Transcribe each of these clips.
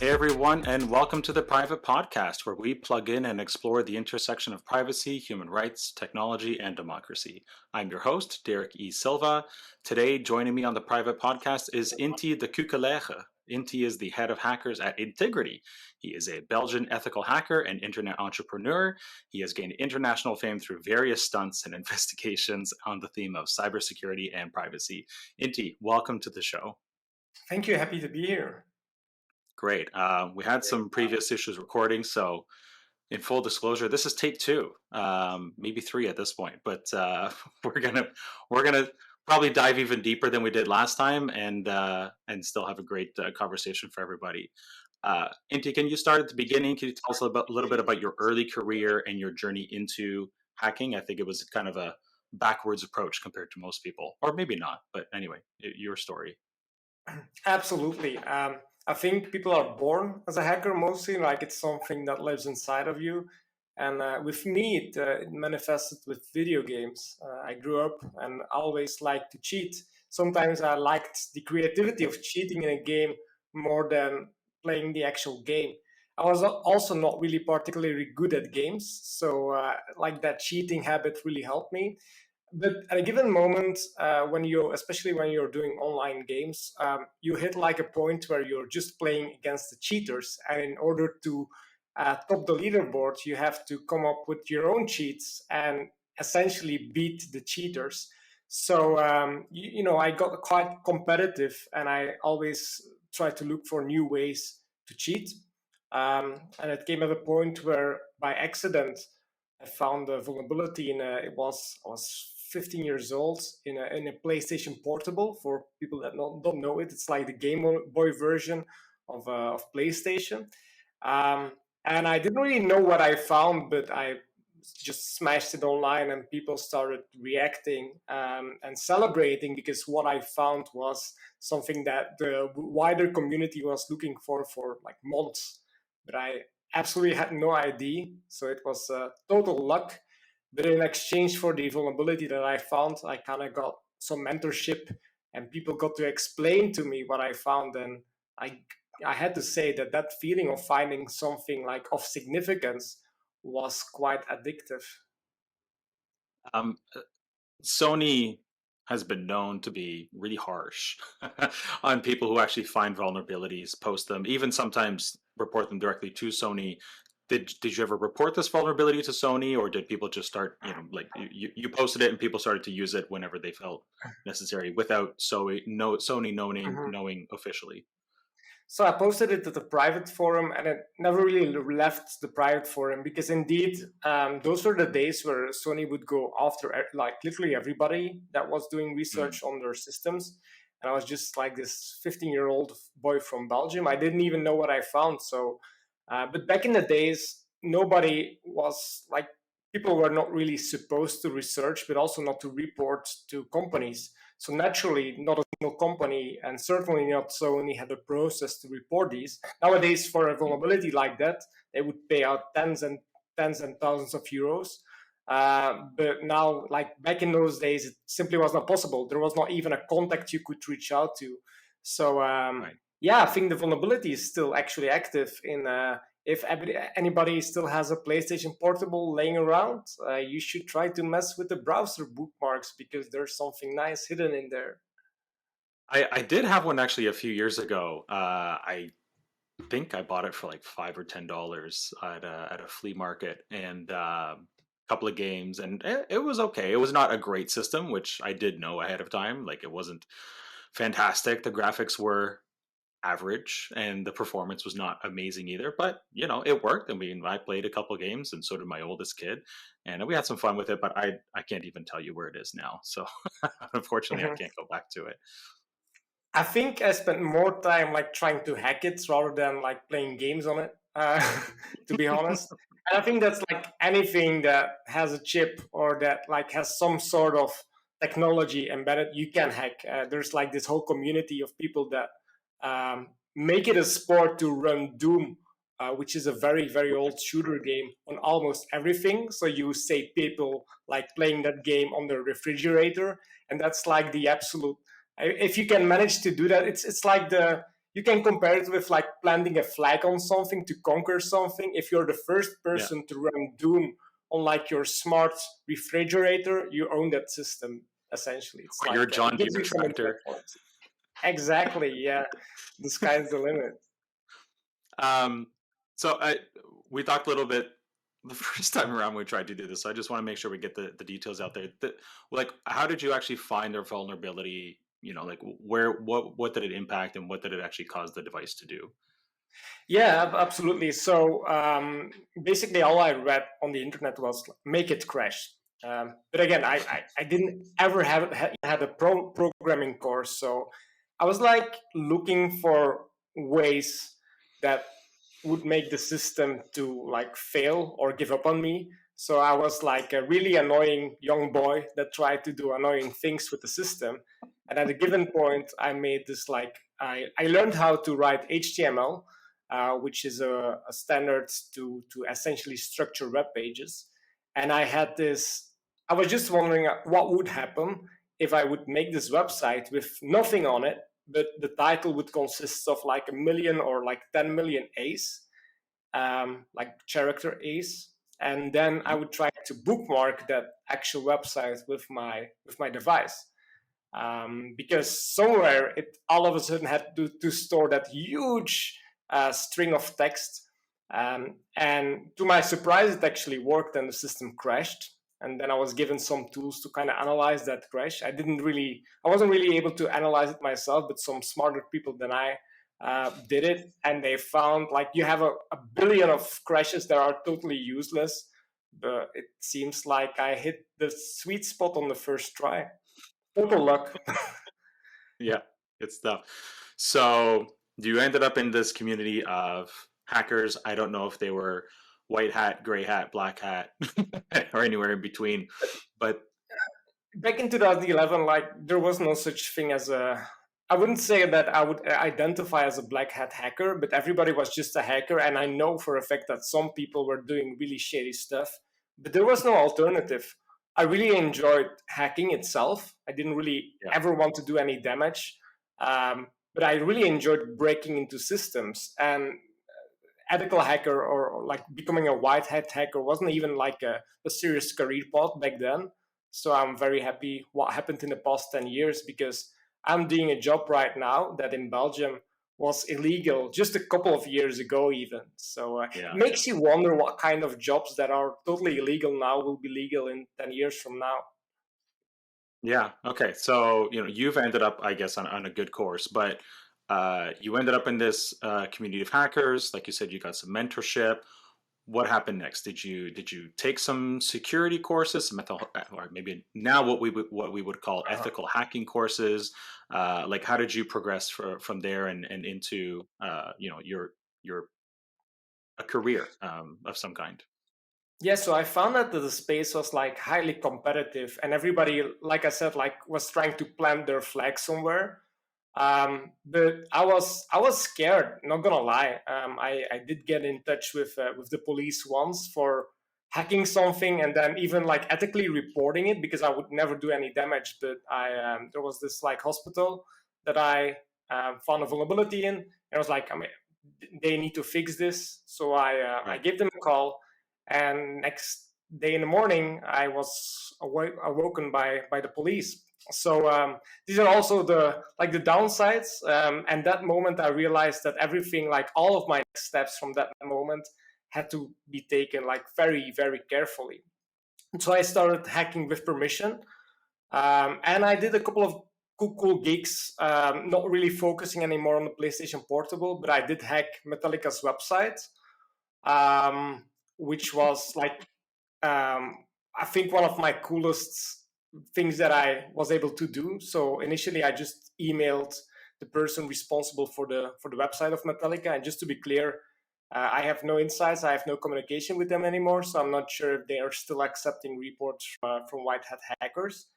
Hey everyone, and welcome to the Private Podcast, where we plug in and explore the intersection of privacy, human rights, technology, and democracy. I'm your host, Derek E. Silva. Today, joining me on the Private Podcast is Inti De Ceukelaire. Inti is the head of hackers at Intigriti. He is a Belgian ethical hacker and internet entrepreneur. He has gained international fame through various stunts and investigations on the theme of cybersecurity and privacy. Inti, welcome to the show. Thank you. Happy to be here. Great. We had some previous issues recording, so in full disclosure, this is take two, maybe three at this point. But we're gonna probably dive even deeper than we did last time, and still have a great conversation for everybody. Inti, can you start at the beginning? Can you tell us a little bit about your early career and your journey into hacking? I think it was kind of a backwards approach compared to most people, or maybe not. But anyway, your story. Absolutely. I think people are born as a hacker mostly, like it's something that lives inside of you. And with me, it manifested with video games. I grew up and always liked to cheat. Sometimes I liked the creativity of cheating in a game more than playing the actual game. I was also not really particularly good at games, so like that cheating habit really helped me. But at a given moment, especially when you're doing online games, you hit like a point where you're just playing against the cheaters, and in order to top the leaderboard, you have to come up with your own cheats and essentially beat the cheaters. So I got quite competitive, and I always try to look for new ways to cheat. And it came at a point where, by accident, I found a vulnerability I was 15 years old in a PlayStation Portable. For people that don't know it, it's like the Game Boy version of PlayStation. And I didn't really know what I found, but I just smashed it online, and people started reacting and celebrating, because what I found was something that the wider community was looking for like months. But I absolutely had no idea, so it was total luck. But in exchange for the vulnerability that I found, I kind of got some mentorship, and people got to explain to me what I found. And I I had to say that that feeling of finding something like of significance was quite addictive. Um, Sony has been known to be really harsh on people who actually find vulnerabilities, post them, even sometimes report them directly to Sony. Did you ever report this vulnerability to Sony, or did people just start, like you posted it and people started to use it whenever they felt necessary without Sony Mhm. knowing officially? So I posted it to the private forum, and it never really left the private forum, because indeed, those were the days where Sony would go after like literally everybody that was doing Mm. research on their systems. And I was just like this 15-year-old boy from Belgium. I didn't even know what I found. But back in the days, nobody was like, people were not really supposed to research, but also not to report to companies. So naturally, not a single company, and certainly not Sony, had a process to report these. Nowadays, for a vulnerability like that, they would pay out tens and thousands of euros. But now, like back in those days, it simply was not possible. There was not even a contact you could reach out to. So Right. yeah, I think the vulnerability is still actually active. If anybody still has a PlayStation Portable laying around, you should try to mess with the browser bookmarks, because there's something nice hidden in there. I did have one actually a few years ago. I think I bought it for like $5 or $10 at a flea market, and a couple of games, and it was okay. It was not a great system, which I did know ahead of time. Like, it wasn't fantastic. The graphics were average, and the performance was not amazing either. But it worked. I mean, I played a couple of games, and so did my oldest kid, and we had some fun with it. But I can't even tell you where it is now. So unfortunately, I Mhm. can't go back to it. I think I spent more time like trying to hack it rather than like playing games on it, to be honest. And I think that's like anything that has a chip or that like has some sort of technology embedded, you can hack. There's like this whole community of people that make it a sport to run Doom, which is a very, very old shooter game, on almost everything. So you see people like playing that game on the refrigerator, and that's like the absolute. If you can manage to do that, it's like you can compare it with like planting a flag on something to conquer something. If you're the first Yeah. person to run Doom on like your smart refrigerator, you own that system. Essentially, it's Or your like it John gives Deere you some tractor. impact points. Exactly. Yeah, the sky's the limit. Um, so we talked a little bit the first time around we tried to do this. So I just want to make sure we get the details out there. Like, how did you actually find their vulnerability? You know, like where, what did it impact, and what did it actually cause the device to do? Yeah, absolutely. So basically, all I read on the internet was make it crash. But again, I didn't ever had a programming course, so I was like looking for ways that would make the system to like fail or give up on me. So I was like a really annoying young boy that tried to do annoying things with the system. And at a given point, I made this like I learned how to write HTML, which is a standard to essentially structure web pages. And I had this. I was just wondering what would happen if I would make this website with nothing on it, but the title would consist of like a million or like 10 million A's, like character A's, and then I Mhm. would try to bookmark that actual website with my device, because somewhere it all of a sudden had to store that huge string of text. And to my surprise, it actually worked and the system crashed. And then I was given some tools to kind of analyze that crash. I wasn't really able to analyze it myself, but some smarter people than I did it. And they found like you have a billion of crashes that are totally useless. But it seems like I hit the sweet spot on the first try. Total luck. Yeah, good stuff. So you ended up in this community of hackers. I don't know if they were white hat, gray hat, black hat, or anywhere in between, but Back in 2011, like there was no such thing as a. I wouldn't say that I would identify as a black hat hacker, but everybody was just a hacker, and I know for a fact that some people were doing really shady stuff, but there was no alternative. I really enjoyed hacking itself. I didn't really yeah, ever want to do any damage, but I really enjoyed breaking into systems. And ethical hacker or like becoming a white hat hacker wasn't even like a serious career path back then. So I'm very happy what happened in the past 10 years, because I'm doing a job right now that in Belgium was illegal just a couple of years ago even. So it yeah, yeah. makes you wonder what kind of jobs that are totally illegal now will be legal in 10 years from now. Yeah. Okay. So, you've ended up, I guess, on a good course, but you ended up in this community of hackers. Like you said, you got some mentorship. What happened next? Did you take some security courses, some or maybe now what we would call Uh-huh. ethical hacking courses? Like, how did you progress from there and into your a career of some kind? Yeah, so I found out that the space was like highly competitive, and everybody, like I said, like was trying to plant their flag somewhere. But I was scared. Not gonna lie. I did get in touch with the police once for hacking something, and then even like ethically reporting it because I would never do any damage. But there was this like hospital that I found a vulnerability in, and I was like, I mean, they need to fix this. So I Right. gave them a call, and next day in the morning I was awoken by the police. So these are also the downsides. And that moment I realized that everything, like all of my next steps from that moment, had to be taken like very very carefully. So I started hacking with permission, and I did a couple of cool gigs, not really focusing anymore on the PlayStation Portable, but I did hack Metallica's website, um, which was like, I think one of my coolest things that I was able to do. So initially, I just emailed the person responsible for the website of Metallica, and just to be clear, I have no insights. I have no communication with them anymore, so I'm not sure if they are still accepting reports from white hat hackers.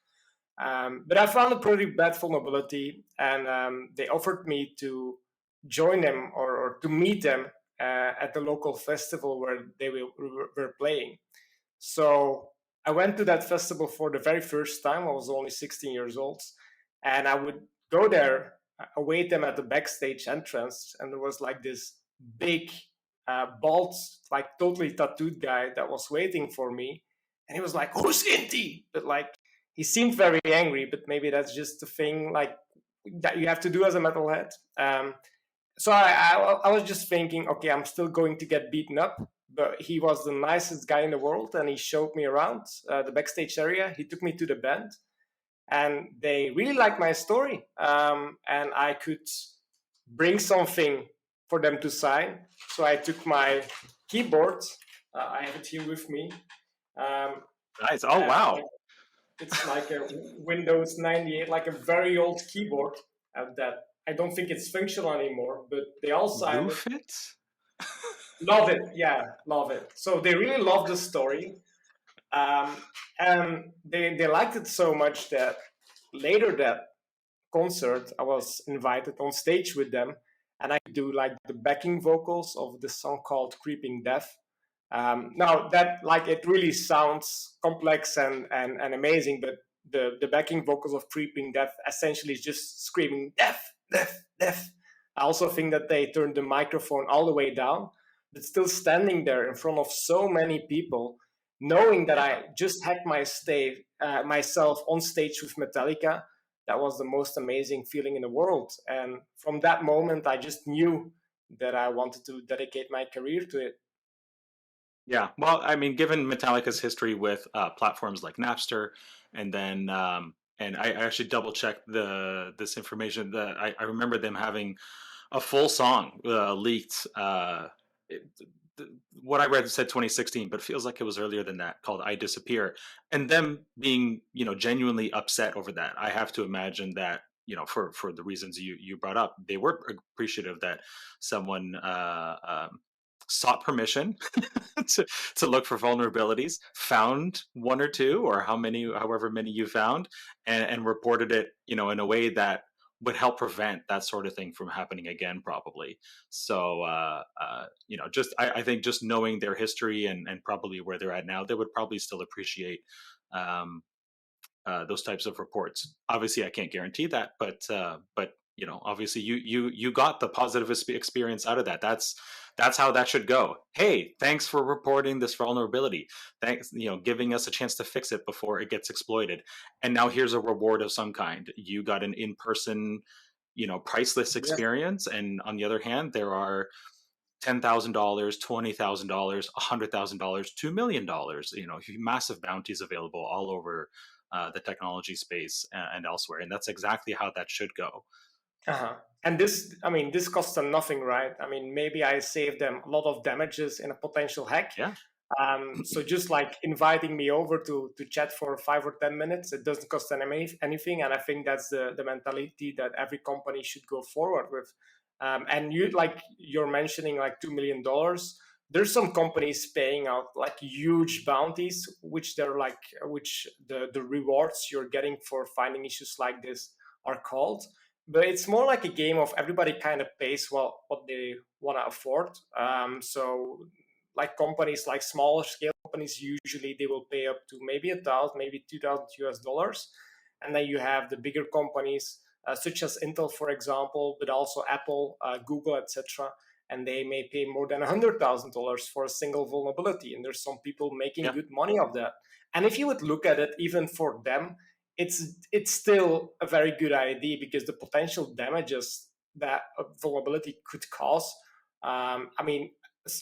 But I found a pretty bad vulnerability, and they offered me to join them or to meet them at the local festival where they were playing. So I went to that festival for the very first time. I was only 16 years old, and I would go there await them at the backstage entrance, and there was like this big, bald, like totally tattooed guy that was waiting for me, and he was like, "Who's Inti?" But like, he seemed very angry. But maybe that's just the thing, like that you have to do as a metalhead. So I was just thinking, okay, I'm still going to get beaten up, but he was the nicest guy in the world, and he showed me around the backstage area. He took me to the band, and they really liked my story, and I could bring something for them to sign. So I took my keyboard. I have it here with me. Um, Nice. Oh, wow. it's like a Windows 98, like a very old keyboard that I don't think it's functional anymore, but they all signed it. Roof it? Love it. Yeah, love it. So they really love the story. Um, and they liked it so much that later that concert, I was invited on stage with them, and I do like the backing vocals of the song called Creeping Death. Now that like it really sounds complex and amazing, but the backing vocals of Creeping Death essentially is just screaming death, death, death. I also think that they turned the microphone all the way down, but still standing there in front of so many people, knowing that Yeah. I just hacked myself on stage with Metallica. That was the most amazing feeling in the world. And from that moment, I just knew that I wanted to dedicate my career to it. Yeah. Well, I mean, given Metallica's history with platforms like Napster, and then and I actually double checked this information that I remember them having a full song leaked. It, th- what I read said 2016, but it feels like it was earlier than that, called "I Disappear," and them being genuinely upset over that. I have to imagine that for the reasons you brought up, they were appreciative that someone sought permission to look for vulnerabilities, found one or two, or however many you found, and reported it, in a way that would help prevent that sort of thing from happening again, probably. So, just I think just knowing their history and probably where they're at now, they would probably still appreciate um, those types of reports. Obviously, I can't guarantee that, but obviously, you got the positive experience out of that. That's how that should go. Hey, thanks for reporting this vulnerability. Thanks, giving us a chance to fix it before it gets exploited. And now here's a reward of some kind. You got an in-person, priceless Yes. experience. And on the other hand, there are $10,000, $20,000, $100,000, $2 million. Massive bounties available all over the technology space and elsewhere, and that's exactly how that should go. Uh-huh. And this, I mean, this costs them nothing, right? I mean, maybe I saved them a lot of damages in a potential hack. Yeah, So just like inviting me over to chat for 5 or 10 minutes, it doesn't cost them anything. And I think that's the mentality that every company should go forward with. And you're mentioning like $2 million. There's some companies paying out like huge bounties, which the rewards you're getting for finding issues like this are called. But it's more like a game of everybody kind of pays what they want to afford. So like companies, like smaller scale companies, usually they will pay up to maybe 1,000, maybe 2,000 US dollars. And then you have the bigger companies, such as Intel, for example, but also Apple, Google, etc. And they may pay more than $100,000 for a single vulnerability. And there's some people making yeah, good money of that. And if you would look at it, even for them, it's still a very good idea, because the potential damages that a vulnerability could cause. I mean,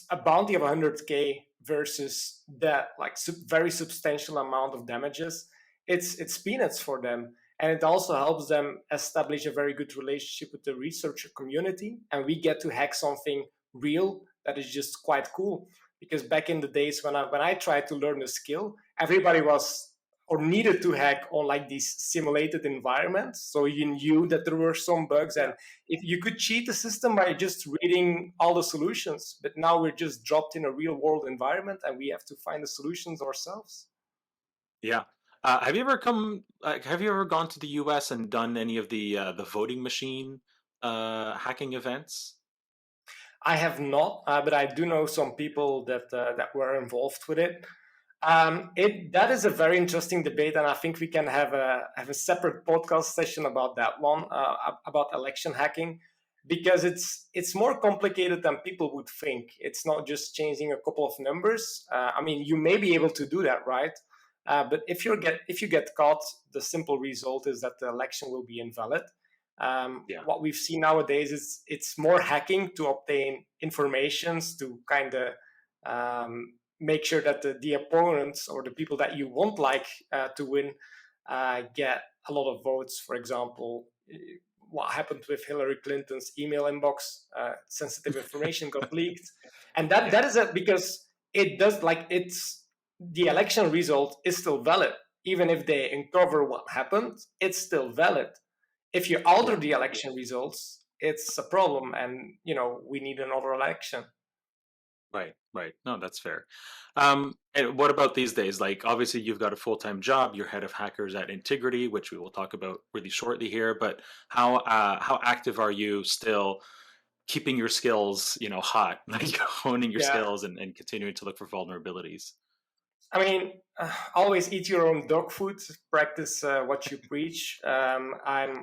a bounty of 100K versus that like very substantial amount of damages, it's peanuts for them. And it also helps them establish a very good relationship with the researcher community, and we get to hack something real that is just quite cool. Because back in the days when I tried to learn the skill, everybody was or needed to hack on like these simulated environments, so you knew that there were some bugs, yeah, and if you could cheat the system by just reading all the solutions. But now we're just dropped in a real world environment, and we have to find the solutions ourselves. yeah. Have you ever gone to the U.S. and done any of the voting machine hacking events? I have not, but I do know some people that were involved with it. That is a very interesting debate, and I think we can have a separate podcast session about that one, about election hacking, because it's more complicated than people would think. It's not just changing a couple of numbers. I mean, you may be able to do that, right? But if you get caught, the simple result is that the election will be invalid. Yeah, What we've seen nowadays is it's more hacking to obtain informations to kind of make sure that the opponents or the people that you won't like to win get a lot of votes. For example, what happened with Hillary Clinton's email inbox, sensitive information got leaked, and that yeah, that is because it does, like, it's the election result is still valid. Even if they uncover what happened, it's still valid. If you alter yeah. the election results, it's a problem, and we need another election. Right, right. No, that's fair. And what about these days? Like, obviously, you've got a full-time job. You're head of hackers at Intigriti, which we will talk about really shortly here. But how active are you still keeping your skills, hot, like honing your Yeah. skills and continuing to look for vulnerabilities? I mean, always eat your own dog food. Practice what you preach. I'm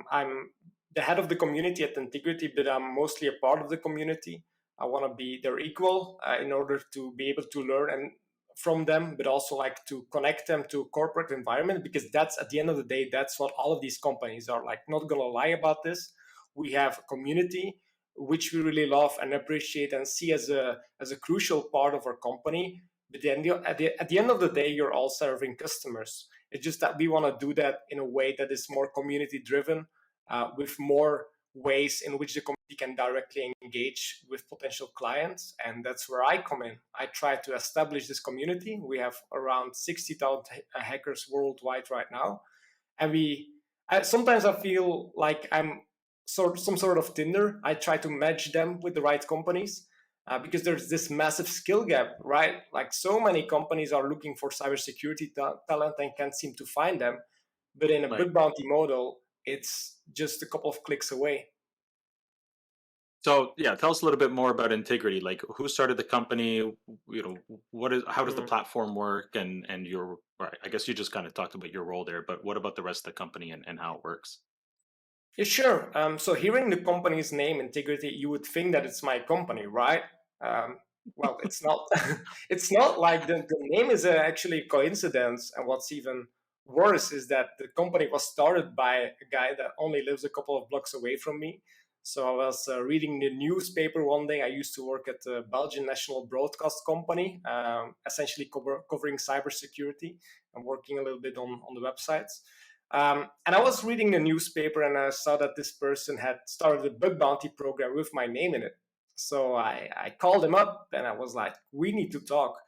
the head of the community at Integrity, but I'm mostly a part of the community. I want to be their equal in order to be able to learn and from them, but also like to connect them to corporate environment, because that's, at the end of the day, that's what all of these companies are like. Not gonna lie about this. We have a community which we really love and appreciate and see as a crucial part of our company, but then at the end of the day, you're all serving customers. It's just that we want to do that in a way that is more community driven, with more ways in which the community can directly engage with potential clients. And that's where I come in. I try to establish this community. We have around 60,000 hackers worldwide right now. And sometimes I feel like I'm some sort of Tinder. I try to match them with the right companies, because there's this massive skill gap, right? Like, so many companies are looking for cybersecurity talent and can't seem to find them. But in a Right. bug bounty model, it's just a couple of clicks away. So yeah, tell us a little bit more about Integrity. Like, who started the company? How does the Mm. platform work? And your, right, I guess you just kind of talked about your role there, but what about the rest of the company and how it works? Yeah, sure. So hearing the company's name, Integrity, you would think that it's my company, right? Um, well, it's not. It's not. Like, the name is actually a coincidence. And what's even worse is that the company was started by a guy that only lives a couple of blocks away from me. So I was reading the newspaper one day. I used to work at the Belgian National Broadcast Company, essentially covering cybersecurity and working a little bit on the websites. And I was reading the newspaper and I saw that this person had started a bug bounty program with my name in it. So I called him up and I was like, we need to talk.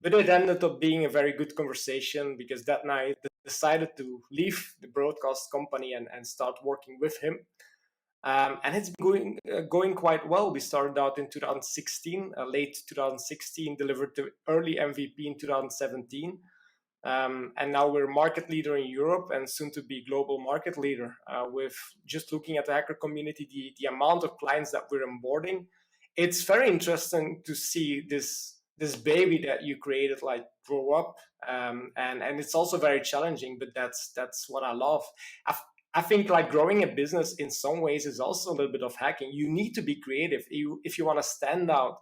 But it ended up being a very good conversation, because that night I decided to leave the broadcast company and start working with him. And it's going quite well. We started out in 2016, late 2016, delivered the early MVP in 2017. And now we're market leader in Europe and soon to be global market leader. With just looking at the hacker community, the amount of clients that we're onboarding, it's very interesting to see this baby that you created like grow up. And it's also very challenging, but that's what I love. I think like growing a business in some ways is also a little bit of hacking. You need to be creative. If you want to stand out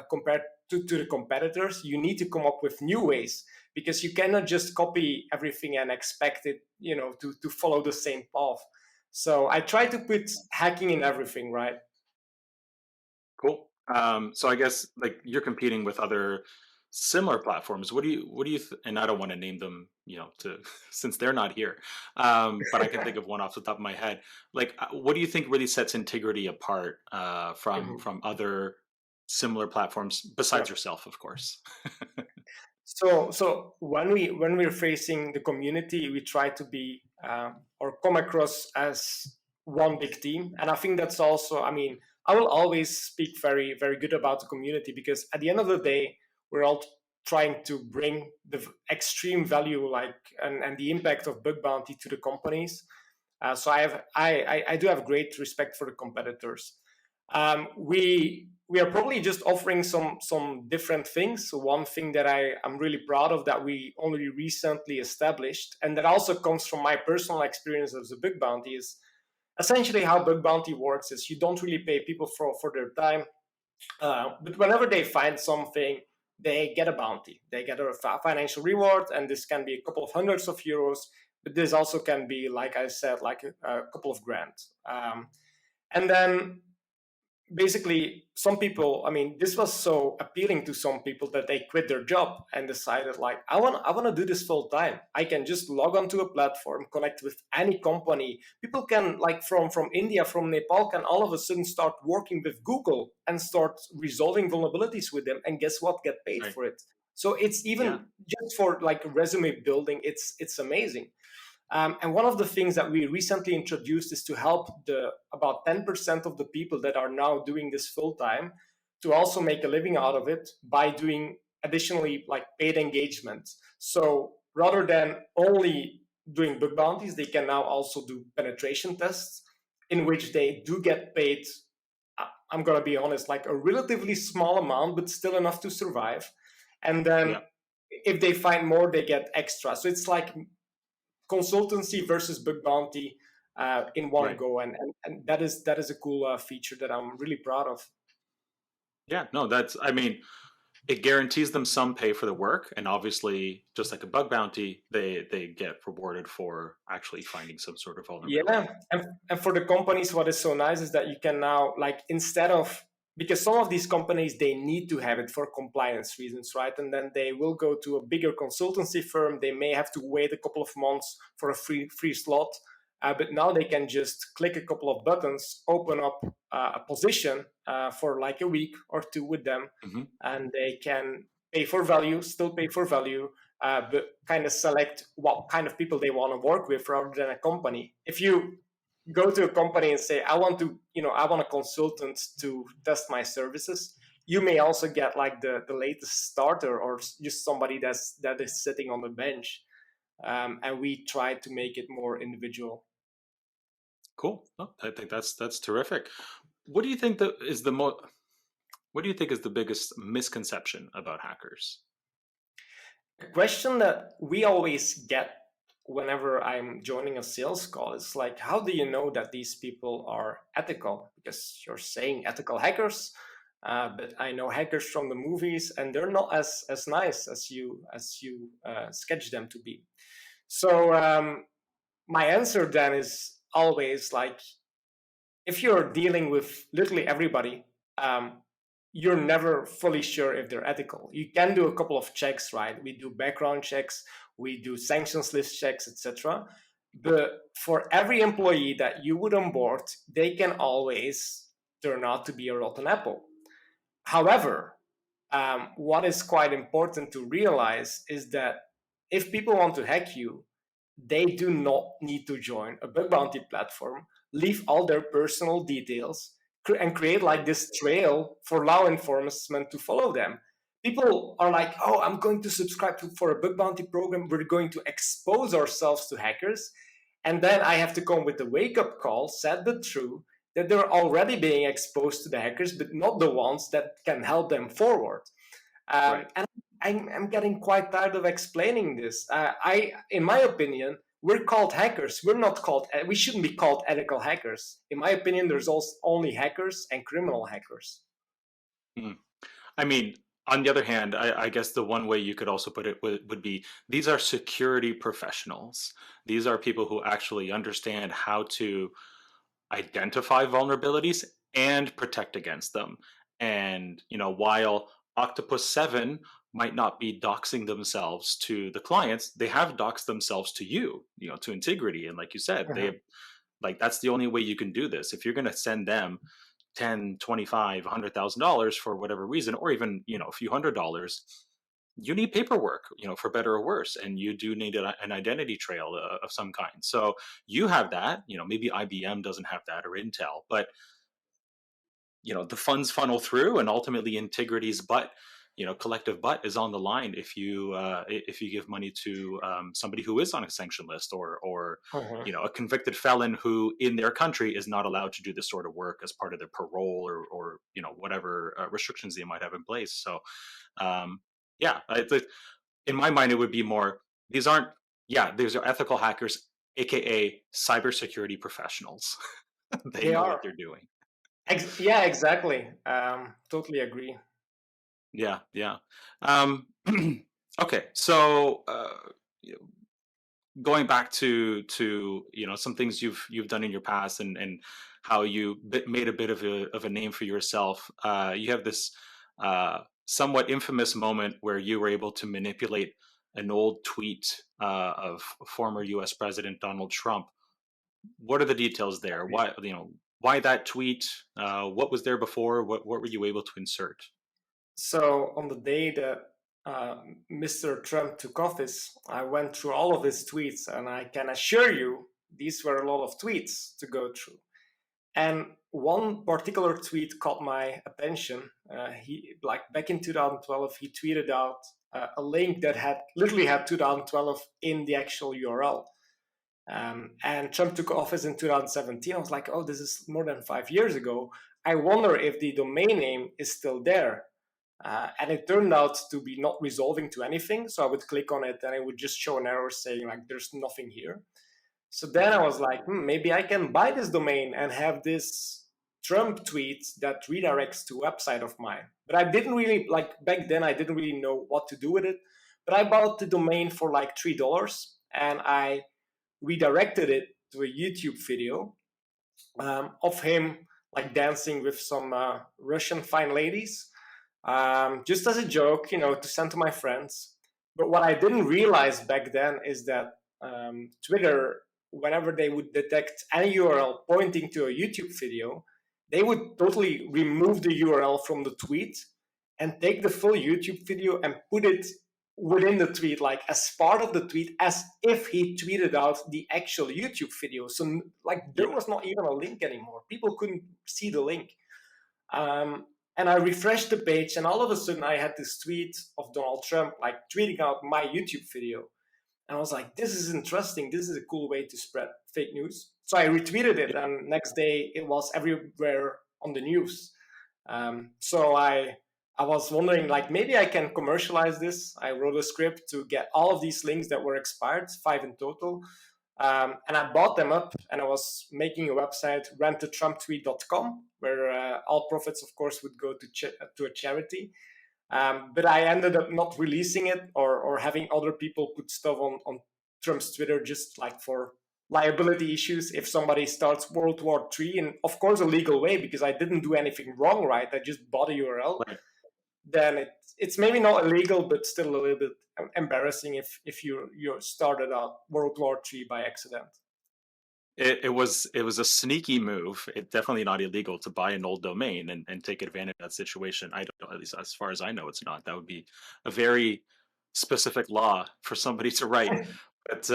compared to the competitors, you need to come up with new ways, because you cannot just copy everything and expect it, to follow the same path. So I try to put hacking in everything, right? Cool. So I guess like you're competing with other similar platforms. And I don't want to name them, to since they're not here. But I can think of one off the top of my head. Like, what do you think really sets Integrity apart from Mhm. from other similar platforms Yeah. besides yourself, of course? So when we're facing the community, we try to be or come across as one big team, and I think that's also. I mean, I will always speak very very good about the community, because at the end of the day, we're all trying to bring the extreme value, like, and the impact of bug bounty to the companies. So I do have great respect for the competitors. We we are probably just offering some different things. So one thing that I'm really proud of that we only recently established, and that also comes from my personal experience as a bug bounty, is essentially how bug bounty works is you don't really pay people for their time, but whenever they find something, they get a bounty. They get a financial reward, and this can be a couple of hundreds of euros, but this also can be, like I said, like a couple of grand. And then basically some people, I mean, this was so appealing to some people that they quit their job and decided, like, I want to do this full time. I can just log onto a platform, connect with any company. People can, like, from India, from Nepal, can all of a sudden start working with Google and start resolving vulnerabilities with them, and guess what, get paid Right. for it. So it's Yeah. even just for like resume building, it's amazing. And one of the things that we recently introduced is to help the about 10% of the people that are now doing this full time to also make a living out of it by doing additionally like paid engagements. So rather than only doing bug bounties, they can now also do penetration tests in which they do get paid. I'm going to be honest, like a relatively small amount, but still enough to survive. And then Yeah. if they find more, they get extra. So it's like consultancy versus bug bounty in one Right. go, and that is a cool feature that I'm really proud of. Yeah. No, that's, I mean, it guarantees them some pay for the work, and obviously, just like a bug bounty, they get rewarded for actually finding some sort of Yeah, vulnerability. and for the companies, what is so nice is that you can now, like, instead of, because some of these companies, they need to have it for compliance reasons, right? And then they will go to a bigger consultancy firm. They may have to wait a couple of months for a free slot, but now they can just click a couple of buttons, open up a position for like a week or two with them, Hmm. and they can pay for value, still pay for value, but kind of select what kind of people they want to work with rather than a company. If you go to a company and say, I want to, I want a consultant to test my services, you may also get like the latest starter or just somebody that is sitting on the bench. And we try to make it more individual. Cool. Oh, I think that's terrific. What do you think that is the mo What do you think is the biggest misconception about hackers? A question that we always get whenever I'm joining a sales call is like, how do you know that these people are ethical? Because you're saying ethical hackers, but I know hackers from the movies, and they're not as nice as you sketch them to be. So my answer then is always like, if you're dealing with literally everybody, um, you're never fully sure if they're ethical. You can do a couple of checks, right? We do background checks, we do sanctions list checks, etc. But for every employee that you would onboard, they can always turn out to be a rotten apple. However, what is quite important to realize is that if people want to hack you, they do not need to join a bug bounty platform, leave all their personal details, and create like Right. this trail for law enforcement to follow them. People are like, oh, I'm going to subscribe for a bug bounty program. We're going to expose ourselves to hackers. And then I have to come with the wake up call, sad but true, that they're already being exposed to the hackers, but not the ones that can help them forward. Right. And I'm getting quite tired of explaining this. In my opinion, we're called hackers. We're not called. We shouldn't be called ethical hackers. In my opinion, there's also only hackers and criminal hackers. Mm. I mean, on the other hand, I guess the one way you could also put it would be these are security professionals. These are people who actually understand how to identify vulnerabilities and protect against them. And, while Octopus 7 might not be doxing themselves to the clients, they have doxed themselves to you, to Intigriti. And like you said, Mhm. that's the only way you can do this. If you're going to send them 10, 25, $100,000 for whatever reason, or even, a few $100, you need paperwork, for better or worse, and you do need an identity trail of some kind. So you have that, maybe IBM doesn't have that, or Intel, but the funds funnel through, and ultimately Integrity's butt collective butt is on the line if you give money to somebody who is on a sanction list, or Mhm. a convicted felon who in their country is not allowed to do this sort of work as part of their parole, or whatever restrictions they might have in place. So um, yeah, in my mind, it would be more, these aren't, yeah, these are ethical hackers, aka cybersecurity professionals. They They know what are. they're doing. Yeah, exactly. Totally agree. Yeah, yeah. Um, okay, so y- going back to some things you've done in your past, and how you made a bit of a name for yourself. You have this somewhat infamous moment where you were able to manipulate an old tweet of former U.S. President Donald Trump. What are the details there? Why that tweet? What was there before? What were you able to insert? So on the day that Mr. Trump took office, I went through all of his tweets, and I can assure you these were a lot of tweets to go through. And one particular tweet caught my attention. He, like back in 2012, he tweeted out a link that had literally had 2012 in the actual URL. And Trump took office in 2017. I was like, oh, this is more than 5 years ago. I wonder if the domain name is still there. And it turned out to be not resolving to anything. So I would click on it and it would just show an error saying, like, there's nothing here. So then I Mhm. was like, maybe I can buy this domain and have this Trump tweet that redirects to a website of mine. But I didn't really, like, back then, I didn't really know what to do with it. But I bought the domain for like $3, and I redirected it to a YouTube video of him like dancing with some Russian fine ladies, just as a joke, to send to my friends. But what I didn't realize back then is that Twitter, whenever they would detect any URL pointing to a YouTube video, they would totally remove the URL from the tweet and take the full YouTube video and put it within the tweet, like as part of the tweet, as if he tweeted out the actual YouTube video. So, like, there Yeah. was not even a link anymore. People couldn't see the link. Um, and I refreshed the page, and all of a sudden, I had this tweet of Donald Trump, like tweeting out my YouTube video. And I was like, this is interesting. This is a cool way to spread fake news. So I retweeted it, and next day it was everywhere on the news. So I was wondering, like, maybe I can commercialize this. I wrote a script to get all of these links that were expired, 5 in total. And I bought them up, and I was making a website, rentetrumptweet.com, where all profits, of course, would go to a charity. But I ended up not releasing it, or having other people put stuff on Trump's Twitter, just like for liability issues. If somebody starts World War III, in, of course, a legal way, because I didn't do anything wrong, right? I just bought a URL. Right. Then it's maybe not illegal, but still a little bit embarrassing if you started out World War III by accident. It was a sneaky move. It's definitely not illegal to buy an old domain and take advantage of that situation. I don't know, at least as far as I know, it's not. That would be a very specific law for somebody to write. But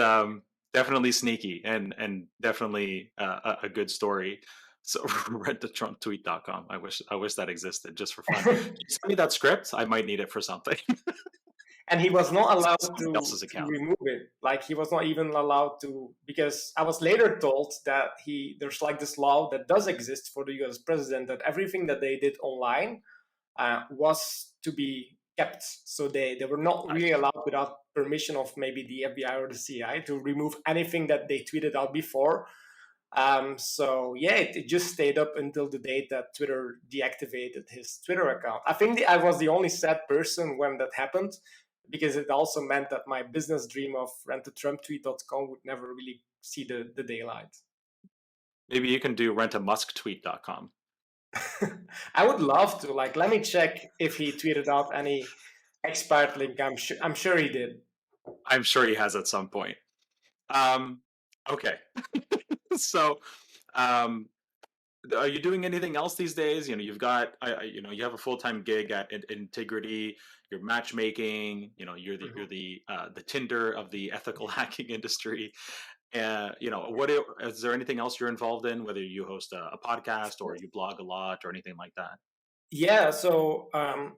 definitely sneaky, and definitely a good story. So rentetrumptweet.com. I wish that existed just for fun. Can you send me that script? I might need it for something. And he was not allowed Somebody else's to account. remove it. Like, he was not even allowed to, because I was later told that there's like this law that does exist for the US president, that everything that they did online was to be kept. So they were not I really see. allowed, without permission of maybe the FBI or the CIA, to remove anything that they tweeted out before. So yeah, it just stayed up until the date that Twitter deactivated his Twitter account. I think I was the only sad person when that happened, because it also meant that my business dream of rentetrumptweet.com would never really see the daylight. Maybe you can do rentamusktweet.com. I would love to. Like, let me check if he tweeted out any expired link. I'm sure he did. I'm sure he has at some point. Um, okay. So, um, are you doing anything else these days? You've got, you have a full time gig at Intigriti. You're matchmaking. You're Mhm. the Tinder of the ethical hacking industry. Is there anything else you're involved in? Whether you host a podcast or you blog a lot or anything like that? Yeah, so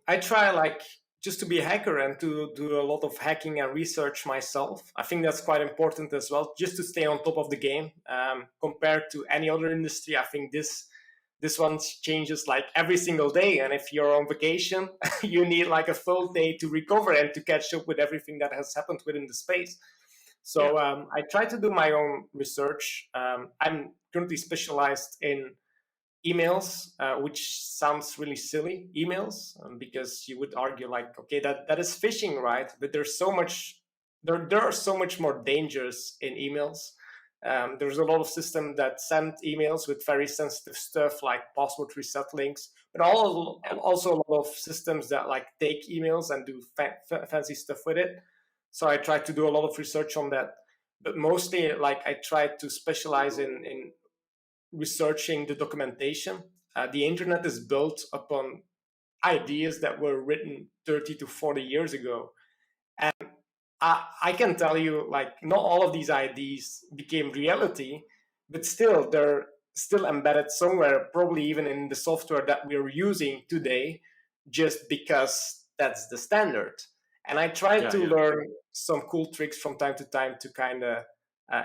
I try, like, just to be a hacker and to do a lot of hacking and research myself. I think that's quite important as well, just to stay on top of the game. Compared to any other industry, I think this one changes like every single day. And if you're on vacation, you need like a full day to recover and to catch up with everything that has happened within the space. Yeah. So I try to do my own research. I'm currently specialized in emails, which sounds really silly, emails, because you would argue like, okay, that is phishing, right? But there are so much more dangers in emails. There's a lot of systems that send emails with very sensitive stuff like password reset links, but Yeah. also a lot of systems that like take emails and do fancy stuff with it. So I try to do a lot of research on that, but mostly like I try to specialize in researching the documentation. The internet is built upon ideas that were written 30 to 40 years ago. And I can tell you, like, not all of these ideas became reality, but still, they're still embedded somewhere, probably even in the software that we're using today, just because that's the standard. And I try Yeah. to Yeah. learn some cool tricks from time to time to kind of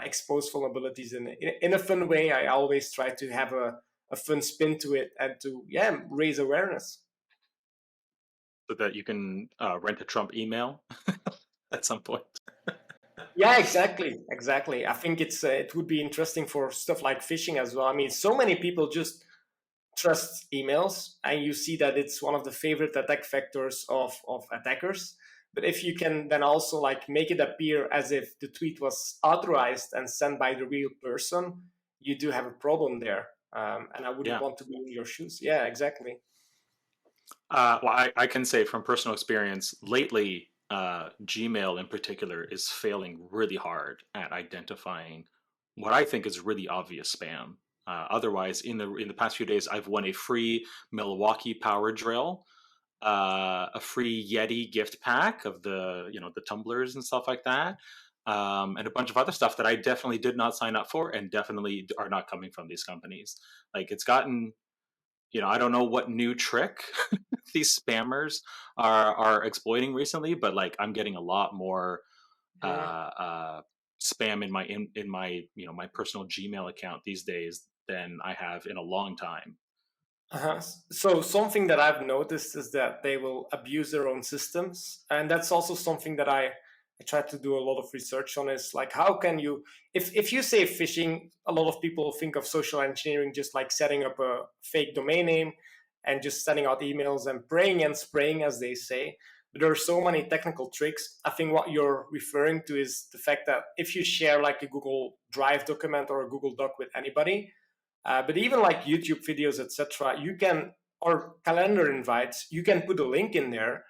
expose vulnerabilities in a fun way. I always try to have a fun spin to it and to, yeah, raise awareness. So that you can rent a Trump email at some point. Yeah, exactly. I think it would be interesting for stuff like phishing as well. I mean, so many people just trust emails, and you see that it's one of the favorite attack vectors of attackers. But if you can then also like make it appear as if the tweet was authorized and sent by the real person, you do have a problem there. And I wouldn't Yeah. want to be in your shoes. Yeah, exactly. Well, I can say from personal experience, lately, Gmail in particular is failing really hard at identifying what I think is really obvious spam. Otherwise, in the past few days, I've won a free Milwaukee power drill, a free Yeti gift pack of the tumblers and stuff like that, and a bunch of other stuff that I definitely did not sign up for and definitely are not coming from these companies. Like it's gotten, I don't know what new trick these spammers are exploiting recently, but like I'm getting a lot more uh, Mhm. spam in my my personal Gmail account these days than I have in a long time. Uh-huh. So something that I've noticed is that they will abuse their own systems, and that's also something that I try to do a lot of research on. Is like how can you, if you say phishing, a lot of people think of social engineering just like setting up a fake domain name and just sending out emails and praying and spraying, as they say. But there are so many technical tricks. I think what you're referring to is the fact that if you share like a Google Drive document or a Google Doc with anybody, but even like YouTube videos, etc., you can, or calendar invites, you can put a link in there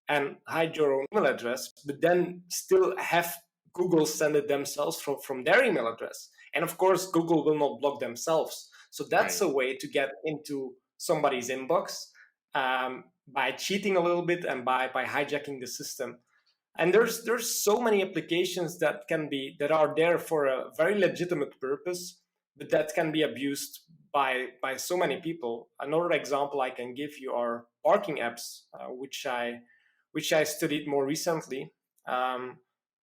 and hide your own email address, but then still have Google send it themselves from their email address. And of course, Google will not block themselves. So that's Right. a way to get into somebody's inbox, by cheating a little bit and by hijacking the system. And there's so many applications that are there for a very legitimate purpose, but that can be abused by so many people. Another example I can give you are parking apps, which I studied more recently. um,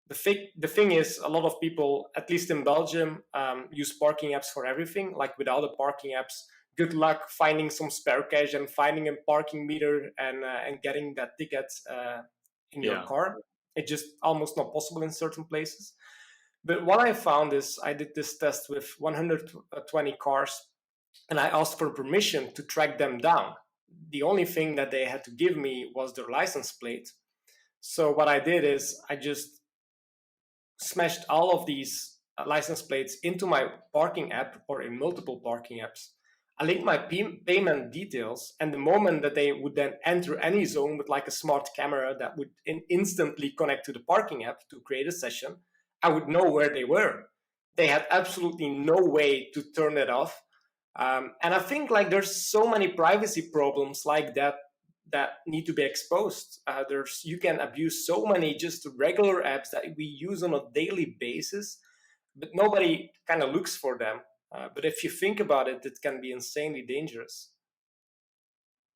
the thing is, a lot of people, at least in Belgium, use parking apps for everything. Like without the parking apps, good luck finding some spare cash and finding a parking meter and getting that ticket in your Yeah. car. It's just almost not possible in certain places. But what I found is I did this test with 120 cars, and I asked for permission to track them down. The only thing that they had to give me was their license plate. So what I did is I just smashed all of these license plates into my parking app or in multiple parking apps. I linked my payment details, and the moment that they would then enter any zone with like a smart camera that would instantly connect to the parking app to create a session, I would know where they were. They had absolutely no way to turn it off. And I think like there's so many privacy problems like that that need to be exposed. There's You can abuse so many just regular apps that we use on a daily basis, but nobody kind of looks for them. But if you think about it, it can be insanely dangerous.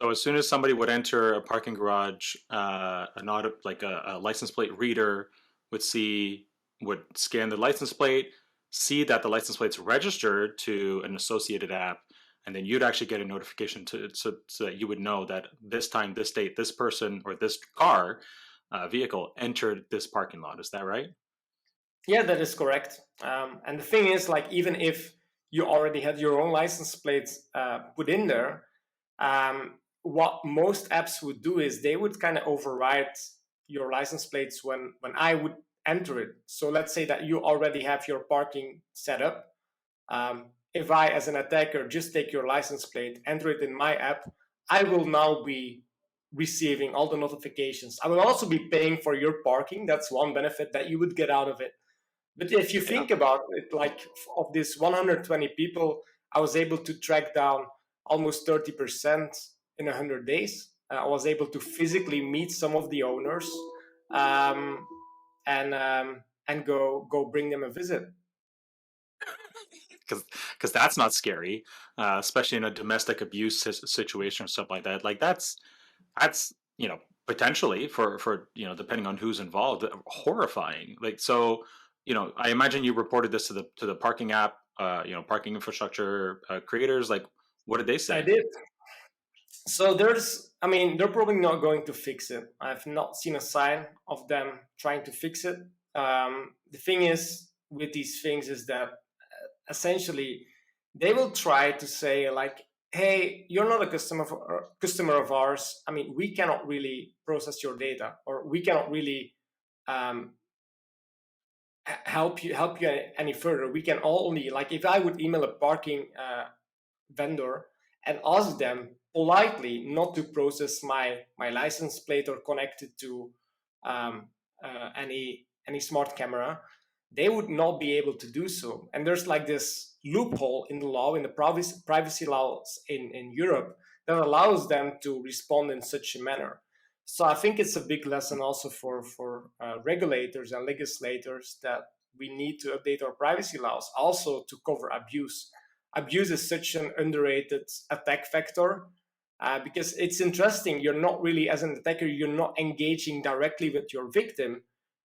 So as soon as somebody would enter a parking garage, an auto, like a license plate reader would see would scan the license plate, see that the license plate's registered to an associated app, and then you'd actually get a notification so that you would know that this time, this date, this person or this car vehicle entered this parking lot. Is that right? Yeah, that is correct. And the thing is, like, even if you already had your own license plates put in there, what most apps would do is they would kind of override your license plates when I would enter it. So let's say that you already have your parking set up. If I, as an attacker, just take your license plate, enter it in my app, I will now be receiving all the notifications. I will also be paying for your parking. That's one benefit that you would get out of it. But if you Yeah. think about it, like of this 120 people, I was able to track down almost 30% in 100 days. I was able to physically meet some of the owners, um, and go bring them a visit. Because that's not scary, especially in a domestic abuse situation or something like that. Like that's potentially for depending on who's involved, horrifying. Like so, I imagine you reported this to the parking app, parking infrastructure creators. Like, what did they I say? did. So I mean, they're probably not going to fix it. I've not seen a sign of them trying to fix it. The thing is with these things is that essentially they will try to say like, hey, you're not a customer of ours. I mean, we cannot really process your data, or we cannot really um, help you any further. We can only, like, if I would email a parking vendor and ask them politely not to process my license plate or connect it to um, any smart camera, they would not be able to do so. And there's like this loophole in the law, in the privacy laws in Europe, that allows them to respond in such a manner. So I think it's a big lesson also for regulators and legislators that we need to update our privacy laws also to cover abuse. Abuse is such an underrated attack vector, because it's interesting. You're not really, as an attacker, you're not engaging directly with your victim,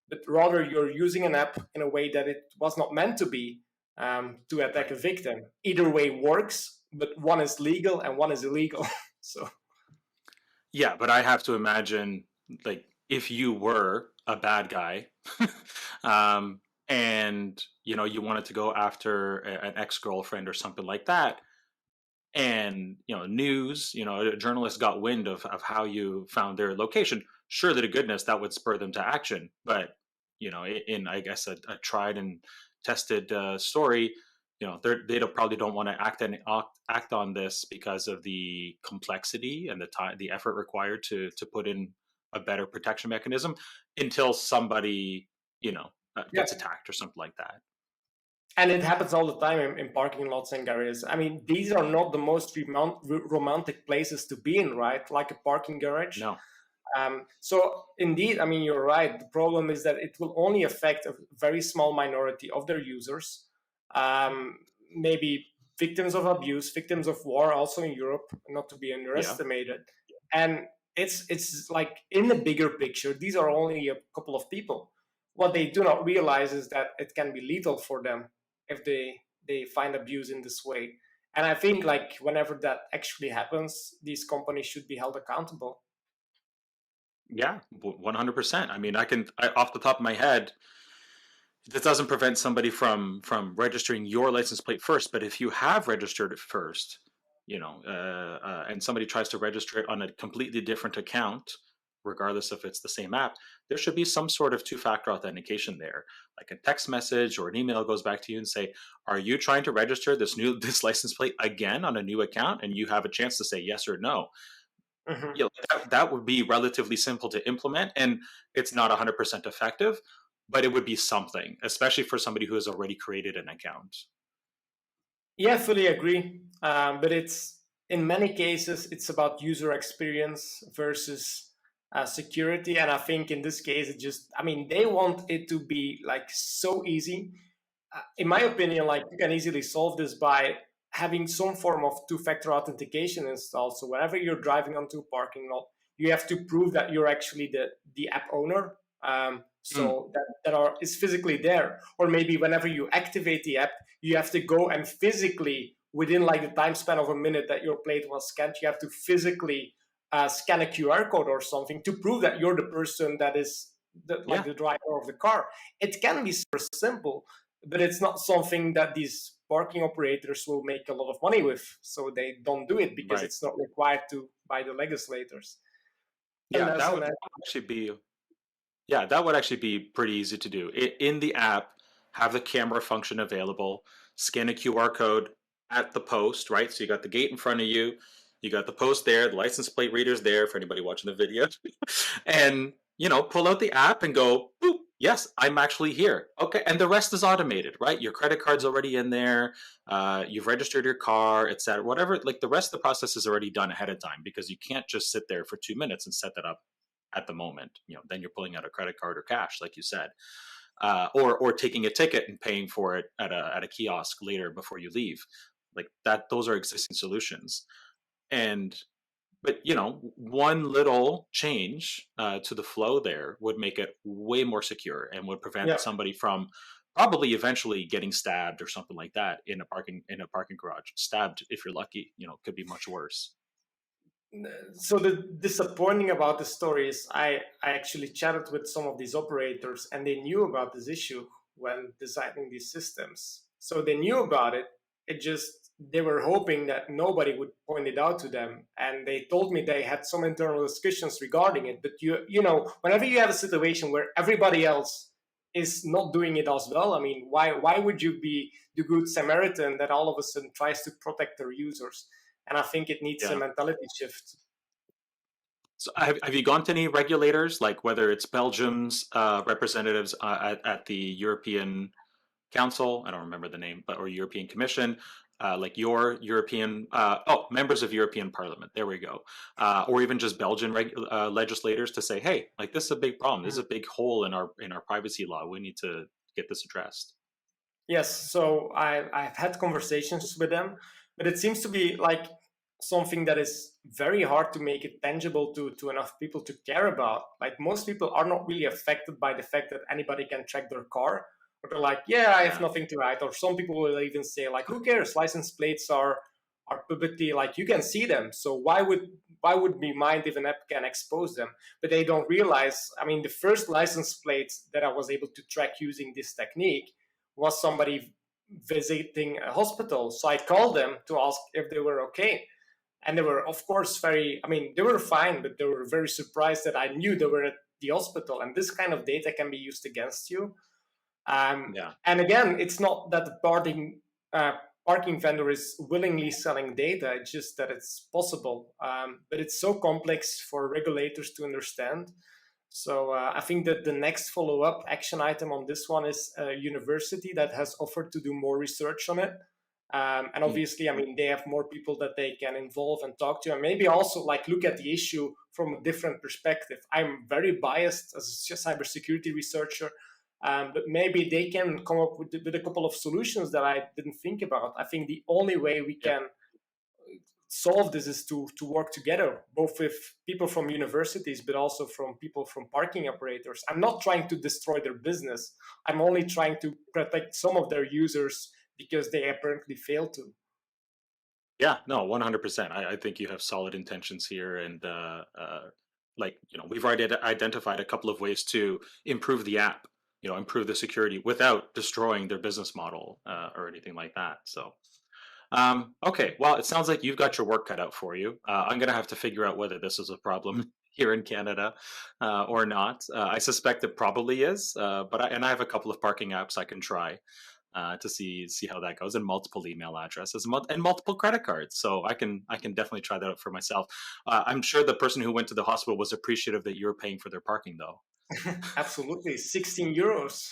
but rather you're using an app in a way that it was not meant to be, to attack Right. a victim. Either way works, but one is legal and one is illegal. So Yeah, but I have to imagine, like, if you were a bad guy, and you wanted to go after an ex-girlfriend or something like that, and news, a journalist got wind of how you found their location, surely to goodness that would spur them to action. But in, I guess, a tried and tested story, they probably don't want to act on this because of the complexity and the time, the effort required to put in a better protection mechanism until somebody yeah, gets attacked or something like that. and it happens all the time in parking lots and garages. I mean, these are not the most romantic places to be in, right? Like a parking garage. No. So indeed, I mean, you're right. The problem is that it will only affect a very small minority of their users. Um, Maybe victims of abuse, victims of war, also in Europe, not to be Yeah. underestimated. And it's like, in the bigger picture, these are only a couple of people. What they do not realize is that it can be lethal for them if they find abuse in this way. And I think, like, whenever that actually happens, these companies should be held accountable. Yeah, 100%. I mean, off the top of my head, this doesn't prevent somebody from registering your license plate first. But if you have registered it first, and somebody tries to register it on a completely different account, regardless if it's the same app, there should be some sort of two-factor authentication there, like a text message or an email goes back to you and say, "Are you trying to register this license plate again on a new account?" And you have a chance to say yes or no. Mhm. That would be relatively simple to implement, and it's not 100% effective, but it would be something, especially for somebody who has already created an account. Yeah, fully agree. But it's, in many cases, it's about user experience versus security. And I think in this case, I mean, they want it to be like so easy. In my Yeah. opinion, like, you can easily solve this by having some form of two-factor authentication installed. So whenever you're driving onto a parking lot, you have to prove that you're actually the app owner. Mm, So is physically there. Or maybe whenever you activate the app, you have to go and physically, within like the time span of a minute that your plate was scanned, you have to physically scan a QR code or something to prove that you're the person that is like yeah, the driver of the car. It can be super simple, but it's not something that these parking operators will make a lot of money with. So they don't do it because right. it's not required to by the legislators. Yeah, Unless and that would actually be yeah, that would actually be pretty easy to do. In the app, have the camera function available, scan a QR code at the post, right? So you got the gate in front of you, you got the post there, the license plate reader's there for anybody watching the video. And, pull out the app and go, boop, yes, I'm actually here. Okay. And the rest is automated, right? Your credit card's already in there. You've registered your car, etc. Whatever, like the rest of the process is already done ahead of time because you can't just sit there for 2 minutes and set that up at the moment. Then you're pulling out a credit card or cash, like you said, or taking a ticket and paying for it at a kiosk later before you leave. Like that, those are existing solutions. And but one little change to the flow there would make it way more secure and would prevent yeah. somebody from probably eventually getting stabbed or something like that in a parking garage. Stabbed, if you're lucky, could be much worse. So the disappointing about the story is I actually chatted with some of these operators and they knew about this issue when designing these systems. So they knew about it. It just they were hoping that nobody would point it out to them. And they told me they had some internal discussions regarding it. But whenever you have a situation where everybody else is not doing it as well, I mean, why would you be the good Samaritan that all of a sudden tries to protect their users? And I think it needs a Yeah. mentality shift. So have you gone to any regulators, like whether it's Belgium's representatives at the European Council, I don't remember the name, or European Commission, like your European, members of European Parliament, there we go, or even just Belgian legislators to say, hey, like this is a big problem. This is a big hole in our privacy law. We need to get this addressed. Yes, so I've had conversations with them, but it seems to be like something that is very hard to make it tangible to enough people to care about. Like most people are not really affected by the fact that anybody can track their car. Or they're like, yeah, I have Yeah, nothing to hide. Or some people will even say, like, who cares? License plates are publicly like you can see them. So why would we mind if an app can expose them? But they don't realize, I mean, the first license plates that I was able to track using this technique was somebody visiting a hospital. So I called them to ask if they were okay. And they were, of course, I mean, they were fine, but they were very surprised that I knew they were at the hospital. And this kind of data can be used against you. yeah, And again, it's not that the parking vendor is willingly selling data, it's just that it's possible. But it's so complex for regulators to understand. So I think that the next follow-up action item on this one is a university that has offered to do more research on it. And mm, obviously, I mean, they have more people that they can involve and talk to, and maybe also like look at the issue from a different perspective. I'm very biased as a cybersecurity researcher, but maybe they can come up with a couple of solutions that I didn't think about. I think the only way we yeah. can solve this is to work together, both with people from universities, but also from people from parking operators. I'm not trying to destroy their business. I'm only trying to protect some of their users because they apparently fail to. Yeah, no, 100%. I think you have solid intentions here, and like we've already identified a couple of ways to improve the app, improve the security without destroying their business model or anything like that. So, okay, well, it sounds like you've got your work cut out for you. I'm gonna have to figure out whether this is a problem here in Canada or not. I suspect it probably is, but I have a couple of parking apps I can try to see how that goes, and multiple email addresses and multiple credit cards. So I can definitely try that out for myself. I'm sure the person who went to the hospital was appreciative that you were paying for their parking, though. Absolutely, 16 euros.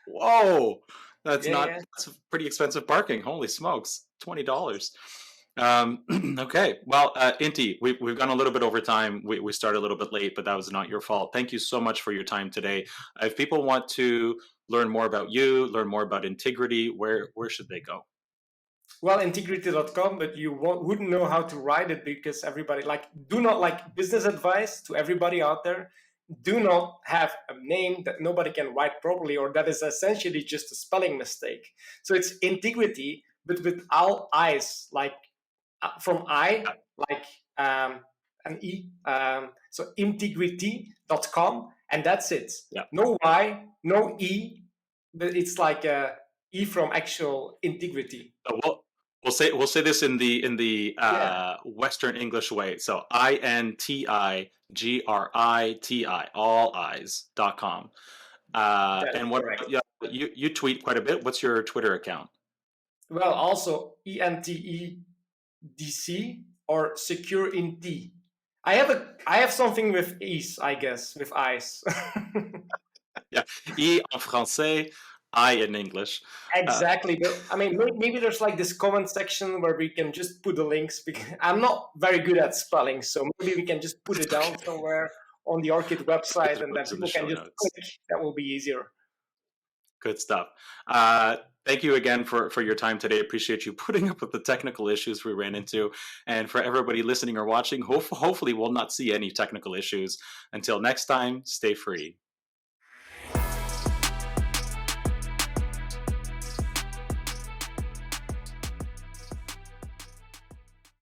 Whoa, that's Yeah, not yeah. that's pretty expensive parking. Holy smokes, $20. Okay, well, Inti, we've gone a little bit over time. We started a little bit late, but that was not your fault. Thank you so much for your time today. If people want to learn more about you, learn more about Intigriti, where should they go? Well, Intigriti.com, but you wouldn't know how to write it because everybody, like, do not, like, business advice to everybody out there. Do not have a name that nobody can write properly, or that is essentially just a spelling mistake. So it's integrity, but with all I's, like from I, Yeah, like an E. So integrity.com, and that's it. yeah. No Y, no E, but it's like a E from actual integrity. We'll say this in the Yeah, Western English way. So Intigriti, all eyes.com. that is And what correct. yeah, you tweet quite a bit. What's your Twitter account? Well, also ENTEDC or secure in T. I have something with E's, I guess, with eyes. Yeah, E en français, I in English. Uh, Exactly. But I mean, maybe there's like this comment section where we can just put the links. Because I'm not very good at spelling, so maybe we can just put it it's down okay. somewhere on the Orchid Put website, and then those in the people can show just notes. click. That will be easier. Good stuff. Thank you again for your time today. Appreciate you putting up with the technical issues we ran into. And for everybody listening or watching, hopefully we'll not see any technical issues. Until next time, stay free.